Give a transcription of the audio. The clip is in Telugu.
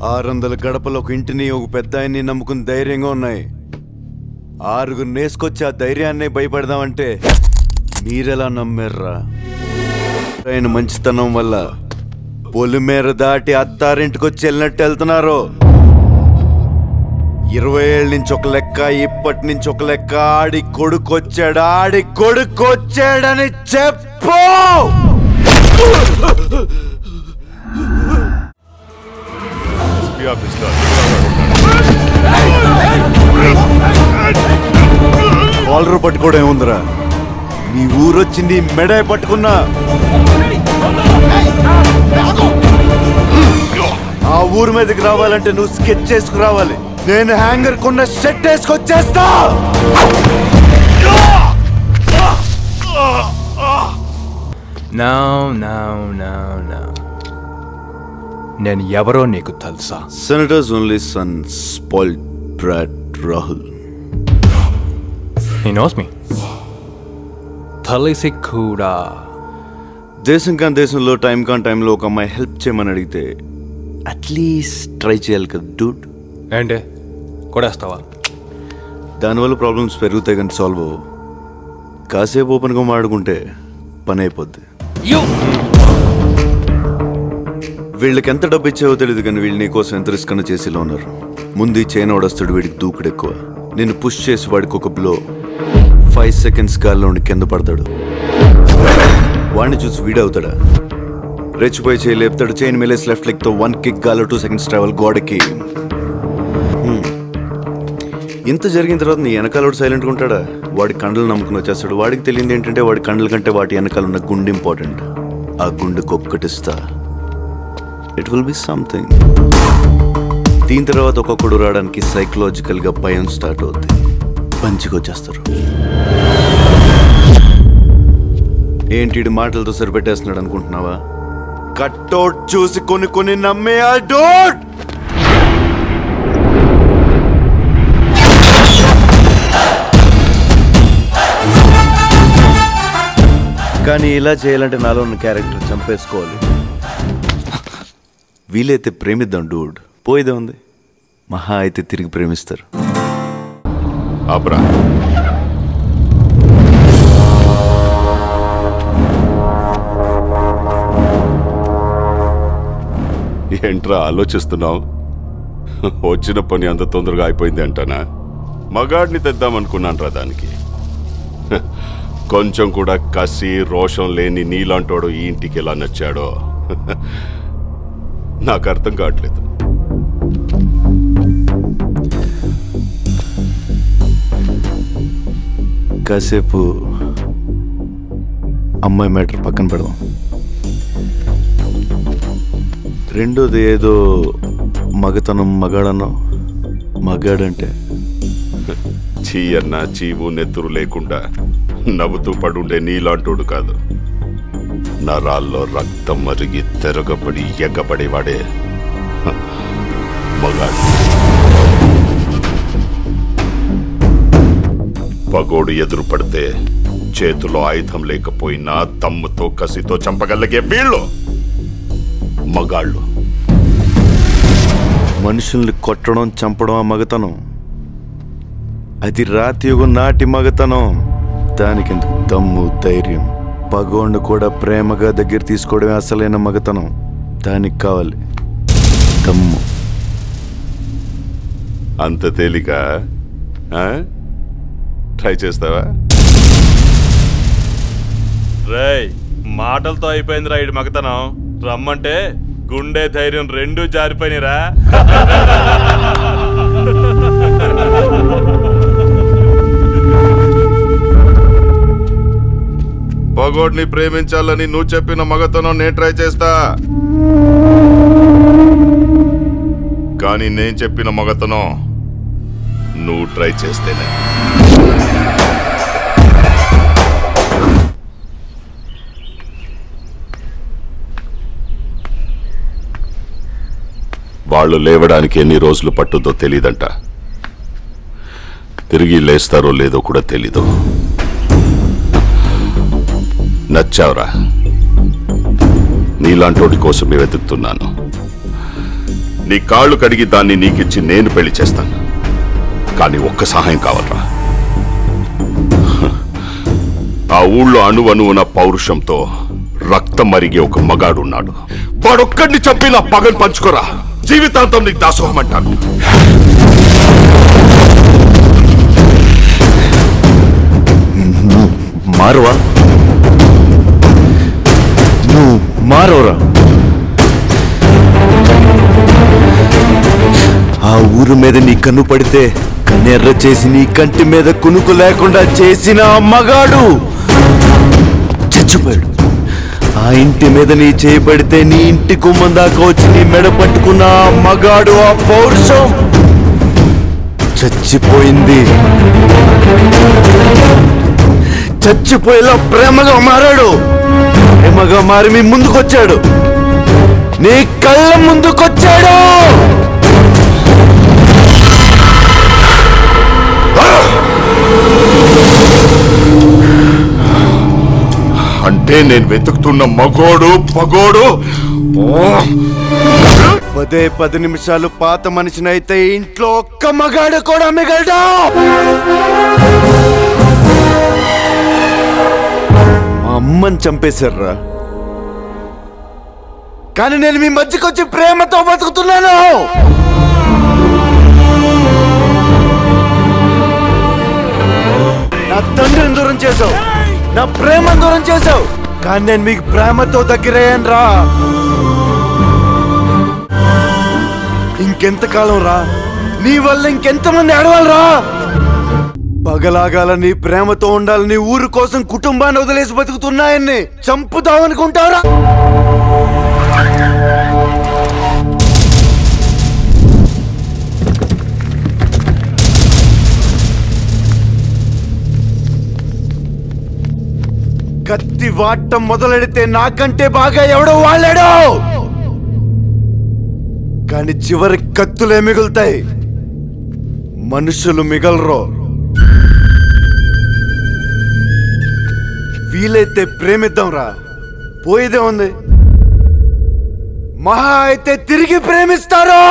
600 గడపలు ఒక ఇంటిని ఒక పెద్ద ఆయన్ని నమ్ముకుని ధైర్యంగా ఉన్నాయి. 6 నేసుకొచ్చి ఆ ధైర్యాన్ని భయపడదామంటే మీరెలా నమ్మారా? ఆయన మంచితనం వల్ల పొలిమేర దాటి అత్తారింటికి వచ్చి వెళ్ళినట్టు వెళ్తున్నారు. 20 ఏళ్ళ నుంచి ఒక లెక్క, ఇప్పటి నుంచి ఒక లెక్క. ఆడి కొడుకొచ్చాడని చెప్పు. కాలర్ పట్టుకోవడం ఏముందిరా? నీ ఊరొచ్చింది మెడ పట్టుకున్నా. ఆ ఊరు మీదకి రావాలంటే నువ్వు స్కెచ్ చేసుకురావాలి. నేను హ్యాంగర్ కొన్న షర్ట్ వేసుకొచ్చేస్తా. నేను ఎవరో నీకు తెలుసా? Senators only sun spoiled brought Rahul. He knows me. తెలిసి కూడా దేశం కాని దేశంలో టైం కాని టైంలో ఒక అమ్మాయి హెల్ప్ చేయమని అడిగితే అట్లీస్ట్ ట్రై చేయాలి కదా డూడ్. ఏంటి కొడేస్తావా? దానివల్ల ప్రాబ్లమ్స్ పెరుగుతాయి కానీ సాల్వ్ అవ్వవు. కాసేపు ఓపెన్గా మాట్లాడుకుంటే పని అయిపోద్ది. వీళ్ళకి ఎంత డబ్బు ఇచ్చావో తెలియదు కానీ వీళ్ళు నీకోసం ఎంత రిస్క్ అన్న చేసేలా ఉన్నారు. ముందు ఈ చైన్ ఓడొస్తాడు, వీడికి దూకుడు ఎక్కువ. నేను పుష్ చేసి వాడికి ఒక బ్లో 5 seconds గాల్లో ఉండి కింద పడతాడు. వాడిని చూసి వీడవుతాడా? రెచ్చిపోయి చేయి లేపుతాడు. చైన్ మేలేసి లెఫ్ట్ లెగ్ తో 1 kick గాల్లో 2 seconds ట్రావెల్ గోడకి. ఇంత జరిగిన తర్వాత నీ వెనకాల సైలెంట్గా ఉంటాడా? వాడి కండలు నమ్ముకుని వచ్చేస్తాడు. వాడికి తెలియదు ఏంటంటే వాడి కండల కంటే వాటి వెనకాల ఉన్న గుండె ఇంపార్టెంట్. ఆ గుండెకి ఒక్కటిస్తా, ఇట్ విల్ బి సంథింగ్. దీని తర్వాత ఒక్కొక్కడు రావడానికి సైకలాజికల్గా భయం స్టార్ట్ అవుద్ది. పంచికి వచ్చేస్తారు. ఏంటి మాటలతో సరిపెట్టేస్తున్నాడు అనుకుంటున్నావా? కట్అవుట్ చూసి కొన్ని నమ్మే ఆ డోట్. కానీ ఇలా చేయాలంటే నాలో ఉన్న క్యారెక్టర్ చంపేసుకోవాలి. వీలైతే ప్రేమిద్దాం డూడ్, పోయిదే ఉంది. మహా అయితే తిరిగి ప్రేమిస్తారు. అబ్రా ఏంట్రా ఆలోచిస్తున్నావు? వచ్చిన పని అంత తొందరగా అయిపోయింది అంటానా? మగాడిని తెద్దామనుకున్నాను రా దానికి. కొంచెం కూడా కసి రోషం లేని నీలాంటోడు ఈ ఇంటికి ఎలా నచ్చాడో నాకు అర్థం కావట్లేదు. కాసేపు అమ్మాయి మ్యాటర్ పక్కన పెడదాం. రెండోది ఏదో మగతనం, మగాడనో. మగాడంటే చీ అన్న చీవు నెత్తురు లేకుండా నవ్వుతూ పడుండే నీలాంటోడు కాదు. నరాల్లో రక్తం మరిగి తెరగబడి ఎగ్గబడేవాడే మగాడు. పగోడు ఎదురు పడితే చేతిలో ఆయుధం లేకపోయినా దమ్ముతో కసితో చంపగలిగే వీళ్ళు మగాళ్ళు. మనుషుల్ని కొట్టడం, చంపడం ఆ మగతనం. అది రాతియుగం నాటి మగతనం. దానికెందుకు దమ్ము, ధైర్యం. పగోండు కూడా ప్రేమగా దగ్గర తీసుకోవడమే అసలైన మగతనం. దానికి కావాలి దమ్ము. అంత తేలిక? ట్రై చేస్తావా? రేయ్, మాటలతో అయిపోయింది రా ఇటు మగతనం. రమ్మంటే గుండె ధైర్యం రెండూ జారిపోయినరా. పగోడ్ని ప్రేమించాలని నువ్వు చెప్పిన మగతనం నేను ట్రై చేస్తా. కానీ నేను చెప్పిన మగతనం నువ్వు ట్రై చేస్తేనే. వాళ్ళు లేవడానికి ఎన్ని రోజులు పట్టుద్దో తెలీదంట. తిరిగి లేస్తారో లేదో కూడా తెలీదు. నచ్చావురా, నీలాంటోడి కోసమే వెతుకుతున్నాను. నీ కాళ్ళు కడిగి దాన్ని నీకిచ్చి నేను పెళ్లి చేస్తాను. కానీ ఒక్క సహాయం కావాలరా. ఆ ఊళ్ళో అణువణువున పౌరుషంతో రక్తం మరిగే ఒక మగాడున్నాడు. వాడొక్కడిని చంపి నా పగని పంచుకోరా. జీవితాంతం నీకు దాసోహం అంటాను. మారవా? నువ్వు మారవరా? ఆ ఊరు మీద నీ కన్ను పడితే కన్నెర్ర చేసి నీ కంటి మీద కునుకు లేకుండా చేసిన ఆ మగాడు చచ్చిపోయాడు. ఆ ఇంటి మీద నీ చేయబడితే నీ ఇంటి కుమ్మం దాకా వచ్చి నీ మెడ పట్టుకున్న ఆ మగాడు, ఆ పౌరుషం చచ్చిపోయింది. చచ్చిపోయేలా ప్రేమగా మారాడు. ప్రేమగా మారి మీ ముందుకొచ్చాడు. నీ కళ్ళ ముందుకొచ్చాడు. అంటే నేను వెతుకుతున్న మగోడు పగోడు 10 నిమిషాలు పాత మనిషినైతే ఇంట్లో ఒక్క మగాడు కూడా మిగలడు. మా అమ్మని చంపేశారా, కానీ నేను మీ మధ్యకొచ్చి ప్రేమతో బతుకుతున్నాను. నా తండ్రిని దూరం చేసావు, నా ప్రేమను దూరం చేసావు, కానీ నేను మీకు ప్రేమతో దగ్గరయ్యాను రా. ఇంకెంతకాలం రా? నీ వల్ల ఇంకెంతమంది ఆడవాళ్ళరా? పగలాగాలని ప్రేమతో ఉండాలని ఊరు కోసం కుటుంబాన్ని వదిలేసి బతుకుతున్నాయన్ని చంపుతావనుకుంటారా? కత్తి వాటం మొదలెడితే నాకంటే బాగా ఎవడో వాళ్ళాడు, కానీ చివరి కత్తులే మిగులుతాయి, మనుషులు మిగలరు. వీలైతే ప్రేమిద్దాంరా, పోయేదే ఉంది. మహా అయితే తిరిగి ప్రేమిస్తారు.